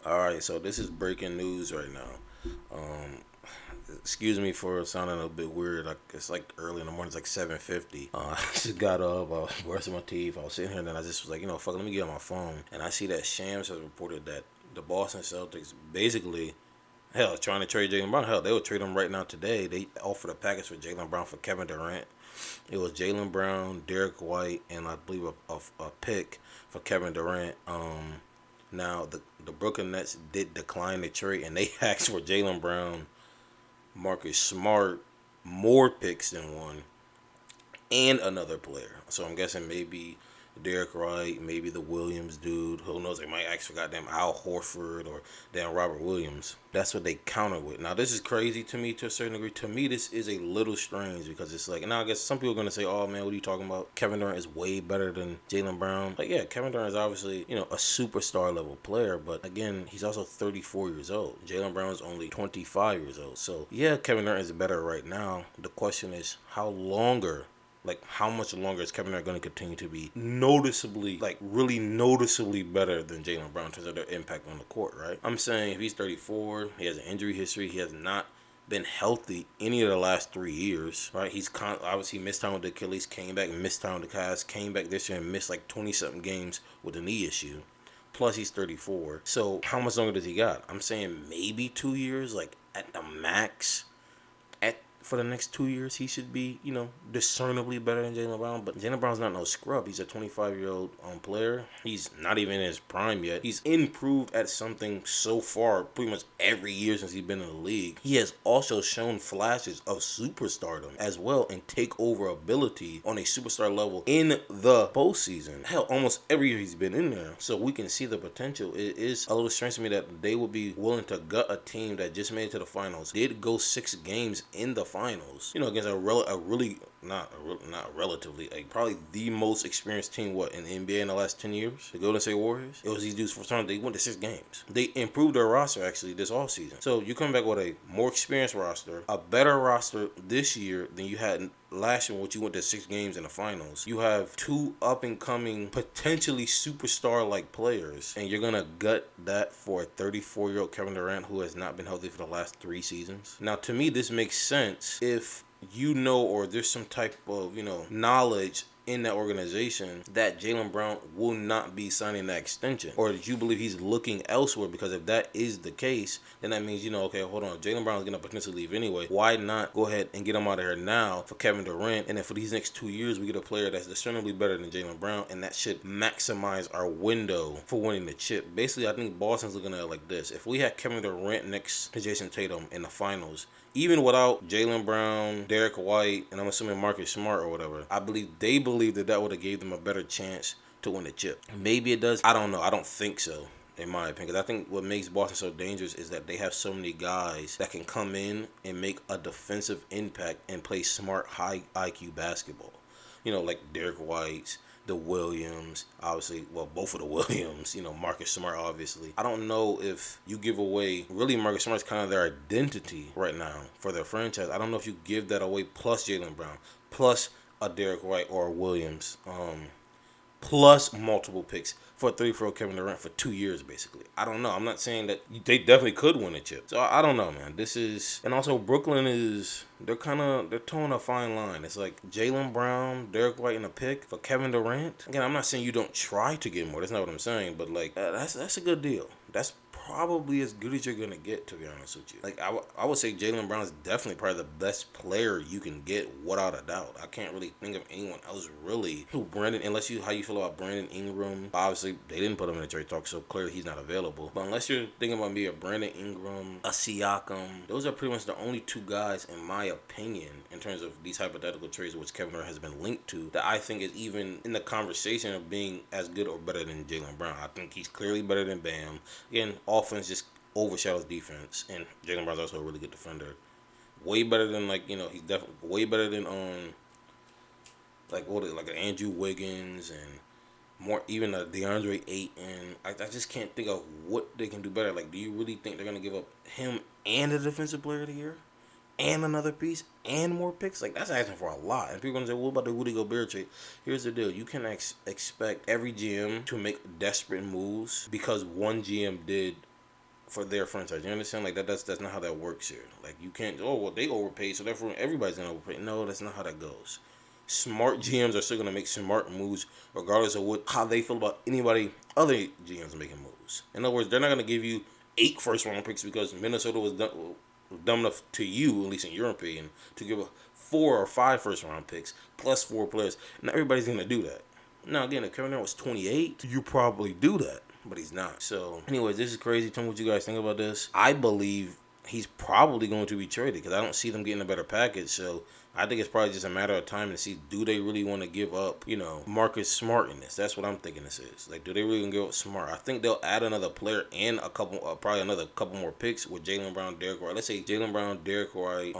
All right, so this is breaking news right now. Um, Excuse me for sounding a bit weird. Like it's like early in the morning. It's like 7:50. I just got up. I was brushing my teeth. I was sitting here, and then I just was like, fuck. Let me get on my phone. And I see that Shams has reported that the Boston Celtics basically, hell, trying to trade Jaylen Brown. Hell, they would trade him right now today. They offered a package for Jaylen Brown for Kevin Durant. It was Jaylen Brown, Derek White, and I believe a pick for Kevin Durant. Now the Brooklyn Nets did decline the trade, and they asked for Jaylen Brown, Marcus Smart, more picks than one, and another player. So I'm guessing maybe Derek Wright, maybe the Williams dude. Who knows? They might ask for goddamn Al Horford or damn Robert Williams. That's what they counter with. Now this is crazy to me to a certain degree. To me, this is a little strange because it's like, now I guess some people are gonna say, "Oh man, what are you talking about? Kevin Durant is way better than Jaylen Brown." Like, yeah, Kevin Durant is obviously a superstar level player, but again, he's also 34 years old. Jaylen Brown is only 25 years old. So yeah, Kevin Durant is better right now. The question is, how longer? Like, how much longer is Kevin Durant going to continue to be noticeably, like, really noticeably better than Jaylen Brown in terms of their impact on the court, right? I'm saying if he's 34, he has an injury history, he has not been healthy any of the last 3 years, right? He's obviously missed time with the Achilles, came back, missed time with the cast, came back this year and missed like 20-something games with a knee issue. Plus, he's 34. So, how much longer does he got? I'm saying maybe 2 years, like, at the max. For the next 2 years, he should be, discernibly better than Jaylen Brown. But Jaylen Brown's not no scrub. He's a 25-year-old player. He's not even in his prime yet. He's improved at something so far pretty much every year since he's been in the league. He has also shown flashes of superstardom as well and takeover ability on a superstar level in the postseason. Hell, almost every year he's been in there. So we can see the potential. It is a little strange to me that they would be willing to gut a team that just made it to the finals, did go 6 games in the finals, against probably the most experienced team, in the NBA in the last 10 years, the Golden State Warriors. It was these dudes for time. They went to 6 games. They improved their roster, actually, this offseason. So you come back with a more experienced roster, a better roster this year than you had last year, when you went to 6 games in the finals. You have 2 up-and-coming, potentially superstar-like players, and you're going to gut that for a 34-year-old Kevin Durant who has not been healthy for the last 3 seasons. Now, to me, this makes sense if or there's some type of, knowledge in that organization that Jaylen Brown will not be signing that extension, or that you believe he's looking elsewhere, because if that is the case, then that means, okay, hold on, Jaylen Brown is going to potentially leave anyway. Why not go ahead and get him out of here now for Kevin Durant, and then for these next 2 years, we get a player that's discernibly better than Jaylen Brown, and that should maximize our window for winning the chip. Basically, I think Boston's looking at it like this. If we had Kevin Durant next to Jason Tatum in the finals, even without Jaylen Brown, Derek White, and I'm assuming Marcus Smart or whatever, they believe that would have gave them a better chance to win the chip. Maybe it does. I don't know. I don't think so, in my opinion. Because I think what makes Boston so dangerous is that they have so many guys that can come in and make a defensive impact and play smart, high IQ basketball. Like Derek White, the Williams, obviously, well, both of the Williams, Marcus Smart, obviously. I don't know if you give away, really, Marcus Smart's kind of their identity right now for their franchise. I don't know if you give that away, plus Jaylen Brown, plus a Derek White or a Williams, plus multiple picks for a 34-year-old Kevin Durant for 2 years, basically. I don't know. I'm not saying that they definitely could win a chip. So I don't know, man. And also Brooklyn they're towing a fine line. It's like Jaylen Brown, Derek White, and a pick for Kevin Durant. Again, I'm not saying you don't try to get more. That's not what I'm saying. But like, that's a good deal. That's probably as good as you're going to get, to be honest with you. Like, I would say Jaylen Brown is definitely probably the best player you can get, without a doubt. I can't really think of anyone else, really, how you feel about Brandon Ingram. Obviously, they didn't put him in the trade talk, so clearly he's not available. But unless you're thinking about maybe a Brandon Ingram, a Siakam, those are pretty much the only 2 guys, in my opinion, in terms of these hypothetical trades which Kevin Durant has been linked to, that I think is even in the conversation of being as good or better than Jaylen Brown. I think he's clearly better than Bam. Again, offense just overshadows defense, and Jaylen Brown's also a really good defender. Way better than, he's definitely way better than like an Andrew Wiggins, and more, even a DeAndre Ayton. I just can't think of what they can do better. Like, do you really think they're gonna give up him and a defensive player of the year, and another piece, and more picks? Like, that's asking for a lot. And people are going to say, what about the Rudy Gobert trade? Here's the deal. You can expect every GM to make desperate moves because one GM did for their franchise. You understand? Like that's not how that works here. Like you can't. Oh well, they overpaid, so therefore everybody's gonna overpay. No, that's not how that goes. Smart GMs are still gonna make smart moves, regardless of how they feel about anybody other GMs making moves. In other words, they're not gonna give you 8 first-round picks because Minnesota was dumb enough to you, at least in your opinion, to give a 4 or 5 first-round picks plus 4 players. Not everybody's gonna do that. Now again, if Kevin Durant was 28, you probably do that, but he's not. So, anyways, this is crazy. Tell me what you guys think about this. I believe he's probably going to be traded because I don't see them getting a better package. So, I think it's probably just a matter of time to see, do they really want to give up, Marcus Smart in this? That's what I'm thinking this is. Like, do they really want to give up Smart? I think they'll add another player and probably another couple more picks with Jaylen Brown, Derrick White. Let's say Jaylen Brown, Derrick White,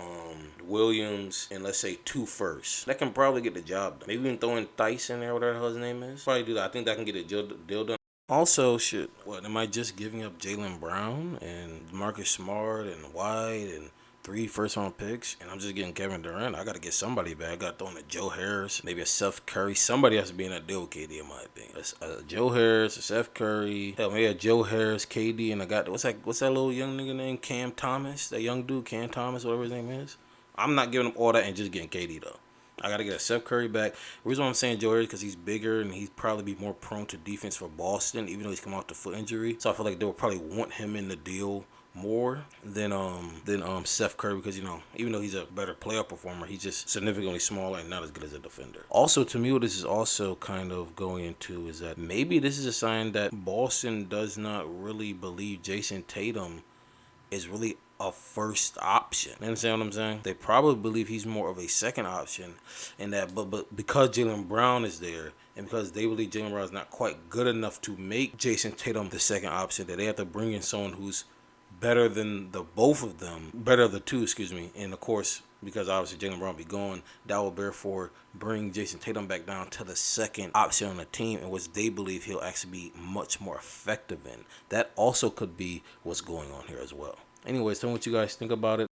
Williams, and let's say 2 firsts. That can probably get the job done. Maybe even throw in Thice in there, whatever the hell his name is. Probably do that. I think that can get a deal done. Also, shit, what, am I just giving up Jaylen Brown and Marcus Smart and White and 3 first-round picks, and I'm just getting Kevin Durant? I got to get somebody back. I got to throw in a Joe Harris, maybe a Seth Curry. Somebody has to be in that deal with KD, in my opinion. A Joe Harris, a Seth Curry, hell, maybe a Joe Harris, KD, and I got, what's that little young nigga named Cam Thomas? That young dude, Cam Thomas, whatever his name is. I'm not giving up all that and just getting KD, though. I got to get a Seth Curry back. The reason why I'm saying Joe Harris because he's bigger and he'd probably be more prone to defense for Boston, even though he's come off the foot injury. So I feel like they would probably want him in the deal more than Seth Curry because, even though he's a better playoff performer, he's just significantly smaller and not as good as a defender. Also, to me, what this is also kind of going into is that maybe this is a sign that Boston does not really believe Jason Tatum is really a first option. You understand what I'm saying? They probably believe he's more of a second option, and that but because Jaylen Brown is there, and because they believe Jaylen Brown is not quite good enough to make Jason Tatum the second option, that they have to bring in someone who's better than better of the two, excuse me. And of course, because obviously Jaylen Brown be gone, that will therefore bring Jason Tatum back down to the second option on the team, in which they believe he'll actually be much more effective in. That also could be what's going on here as well. Anyways, tell me what you guys think about it.